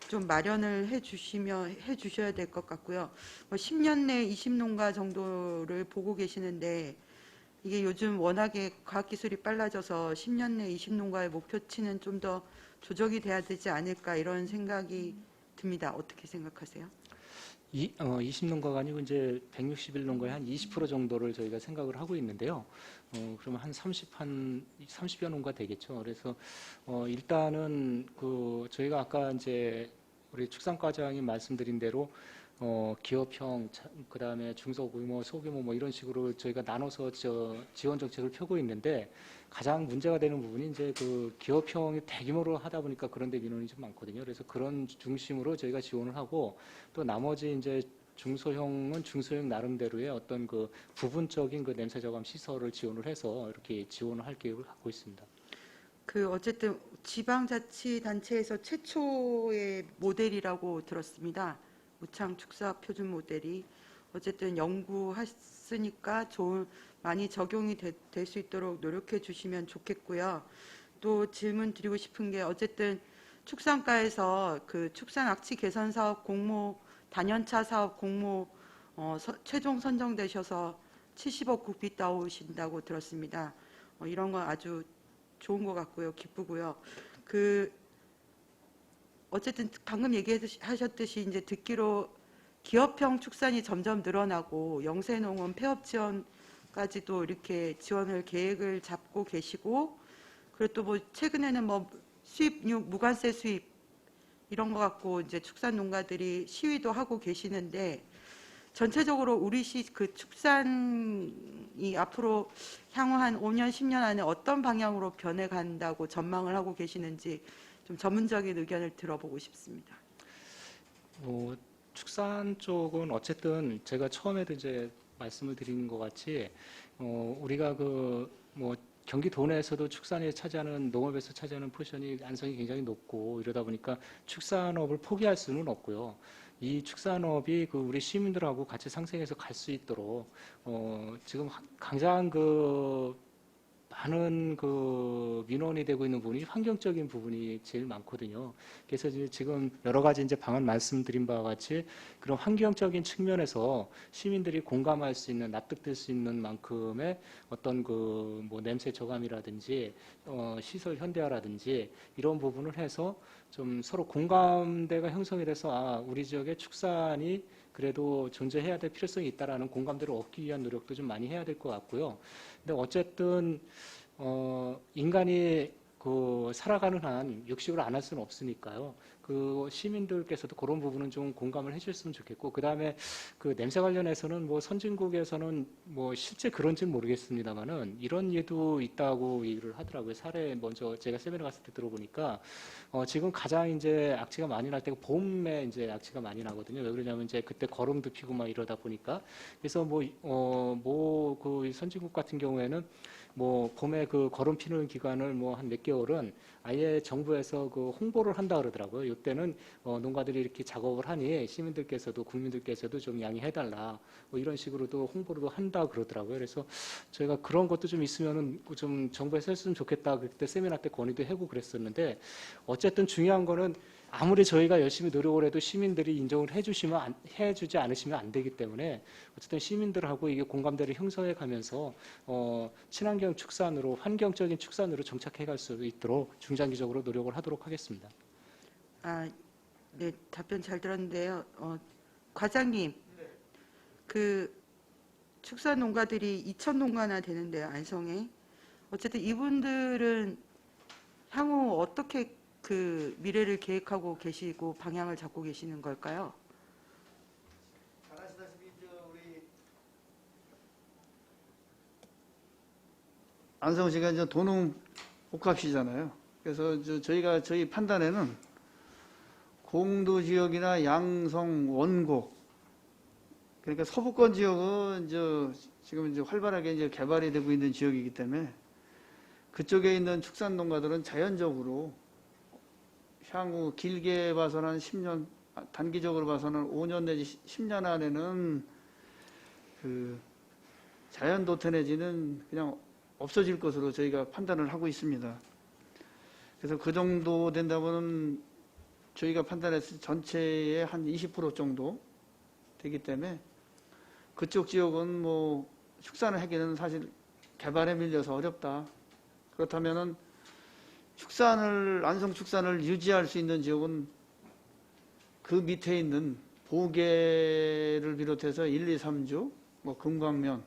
좀 마련을 해주셔야 될 것 같고요. 10년 내 20농가 정도를 보고 계시는데 이게 요즘 워낙에 과학기술이 빨라져서 10년 내 20농가의 목표치는 좀 더 조정이 돼야 되지 않을까 이런 생각이 듭니다. 어떻게 생각하세요? 20농가가 아니고 이제 161농가에 한 20% 정도를 저희가 생각을 하고 있는데요. 그러면 한 30여 농가 되겠죠. 그래서 일단은 그 저희가 아까 이제 우리 축산과장이 말씀드린 대로 기업형, 그다음에 중소규모, 소규모 뭐 이런 식으로 저희가 나눠서 지원 정책을 펴고 있는데 가장 문제가 되는 부분이 이제 그 기업형이 대규모로 하다 보니까 그런 데 민원이 좀 많거든요. 그래서 그런 중심으로 저희가 지원을 하고 또 나머지 이제 중소형은 중소형 나름대로의 어떤 그 부분적인 그 냄새 저감 시설을 지원을 해서 이렇게 지원을 할 계획을 갖고 있습니다. 그 어쨌든 지방자치단체에서 최초의 모델이라고 들었습니다. 무창축사 표준 모델이 어쨌든 연구했으니까 많이 적용이 될 수 있도록 노력해 주시면 좋겠고요. 또 질문 드리고 싶은 게 어쨌든 축산가에서 그 축산악취 개선 사업 공모 단연차 사업 공모 최종 선정되셔서 70억 국비 따오신다고 들었습니다. 이런 건 아주 좋은 것 같고요. 기쁘고요. 어쨌든 방금 얘기하셨듯이 이제 듣기로 기업형 축산이 점점 늘어나고 영세농업 폐업 지원까지도 이렇게 지원을 계획을 잡고 계시고, 그리고 또 뭐 최근에는 뭐 수입 무관세 수입 이런 거 갖고 이제 축산 농가들이 시위도 하고 계시는데, 전체적으로 우리 그 축산이 앞으로 향후 한 5년, 10년 안에 어떤 방향으로 변해간다고 전망을 하고 계시는지 좀 전문적인 의견을 들어보고 싶습니다. 축산 쪽은 어쨌든 제가 처음에도 이제 말씀을 드린 것 같이 우리가 경기도 내에서도 축산에 차지하는 농업에서 차지하는 포션이 안성이 굉장히 높고 이러다 보니까 축산업을 포기할 수는 없고요. 이 축산업이 우리 시민들하고 같이 상생해서 갈 수 있도록 지금 가장 많은 민원이 되고 있는 부분이 환경적인 부분이 제일 많거든요. 그래서 지금 여러 가지 이제 방안 말씀드린 바와 같이 그런 환경적인 측면에서 시민들이 공감할 수 있는, 납득될 수 있는 만큼의 어떤 뭐 냄새 저감이라든지 시설 현대화라든지 이런 부분을 해서 좀 서로 공감대가 형성이 돼서 우리 지역의 축산이 그래도 존재해야 될 필요성이 있다라는 공감대를 얻기 위한 노력도 좀 많이 해야 될 것 같고요. 근데 어쨌든 인간이 살아가는 한 육식을 안 할 수는 없으니까요. 시민들께서도 그런 부분은 좀 공감을 해주셨으면 좋겠고, 그 다음에 냄새 관련해서는 뭐 선진국에서는 뭐 실제 그런지는 모르겠습니다만은 이런 예도 있다고 얘기를 하더라고요. 사례 먼저 제가 세미나 갔을 때 들어보니까 지금 가장 이제 악취가 많이 날 때가 봄에 이제 악취가 많이 나거든요. 왜 그러냐면 이제 그때 거름도 피고 막 이러다 보니까, 그래서 선진국 같은 경우에는 봄에 거름 피는 기간을 한 몇 개월은 아예 정부에서 홍보를 한다 그러더라고요. 이때는 농가들이 이렇게 작업을 하니 시민들께서도 국민들께서도 좀 양해해달라 이런 식으로도 홍보를 한다 그러더라고요. 그래서 저희가 그런 것도 좀 있으면은 좀 정부에서 했으면 좋겠다 그때 세미나 때 건의도 하고 그랬었는데, 어쨌든 중요한 거는 아무리 저희가 열심히 노력을 해도 시민들이 인정을 해주지 않으시면 안 되기 때문에 어쨌든 시민들하고 이게 공감대를 형성해 가면서 친환경 축산으로, 환경적인 축산으로 정착해 갈 수 있도록 중장기적으로 노력을 하도록 하겠습니다. 네, 답변 잘 들었는데요. 과장님, 축산 농가들이 2,000 농가나 되는데요, 안성에. 어쨌든 이분들은 향후 어떻게 미래를 계획하고 계시고 방향을 잡고 계시는 걸까요? 잘 아시다시피 우리 안성시가 이제 도농 복합시잖아요. 그래서 저희 판단에는 공도 지역이나 양성, 원곡, 그러니까 서부권 지역은 지금 이제 활발하게 이제 개발이 되고 있는 지역이기 때문에 그쪽에 있는 축산 농가들은 자연적으로 향후 길게 봐서는 한 10년, 단기적으로 봐서는 5년 내지 10년 안에는 자연 도태내지는 그냥 없어질 것으로 저희가 판단을 하고 있습니다. 그래서 그 정도 된다면 저희가 판단했을 전체의 한 20% 정도 되기 때문에 그쪽 지역은 축산을 하기는 사실 개발에 밀려서 어렵다. 그렇다면은 안성 축산을 유지할 수 있는 지역은 그 밑에 있는 보계를 비롯해서 1, 2, 3주, 금강면,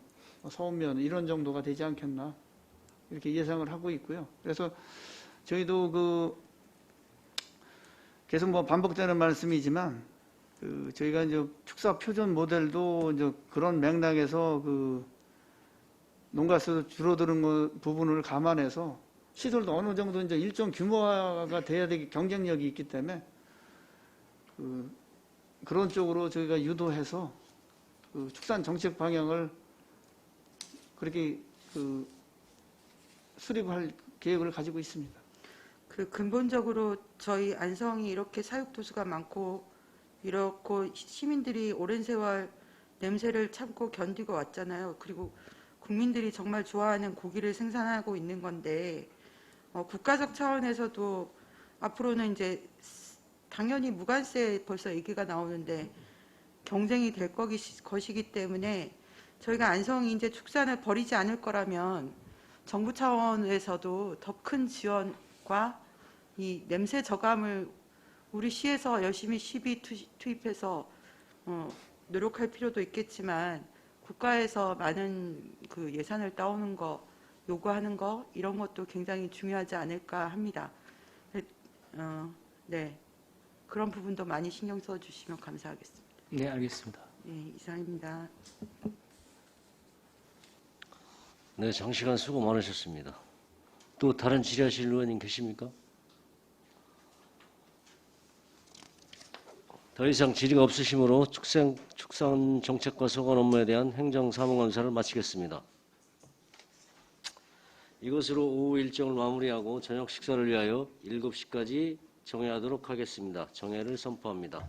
서운면 이런 정도가 되지 않겠나 이렇게 예상을 하고 있고요. 그래서 저희도 계속 반복되는 말씀이지만 저희가 이제 축사 표준 모델도 이제 그런 맥락에서 농가수 줄어드는 부분을 감안해서 시설도 어느 정도 이제 일정 규모화가 돼야 되기 경쟁력이 있기 때문에 그런 쪽으로 저희가 유도해서 축산 정책 방향을 그렇게 수립할 계획을 가지고 있습니다. 근본적으로 저희 안성이 이렇게 사육도수가 많고 이렇고 시민들이 오랜 세월 냄새를 참고 견디고 왔잖아요. 그리고 국민들이 정말 좋아하는 고기를 생산하고 있는 건데 국가적 차원에서도 앞으로는 이제 당연히 무관세 벌써 얘기가 나오는데 경쟁이 될 것이기 때문에 저희가 안성이 이제 축산을 버리지 않을 거라면 정부 차원에서도 더 큰 지원과 이 냄새 저감을 우리 시에서 열심히 시비 투입해서 노력할 필요도 있겠지만 국가에서 많은 그 예산을 따오는 거, 요구하는 거 이런 것도 굉장히 중요하지 않을까 합니다. 네, 그런 부분도 많이 신경 써주시면 감사하겠습니다. 네, 알겠습니다. 네, 이상입니다. 네, 장시간 수고 많으셨습니다. 또 다른 질의하실 의원님 계십니까? 더 이상 질의가 없으시므로 축산 정책과 소관 업무에 대한 행정사무감사를 마치겠습니다. 이것으로 오후 일정을 마무리하고 저녁 식사를 위하여 7시까지 정회하도록 하겠습니다. 정회를 선포합니다.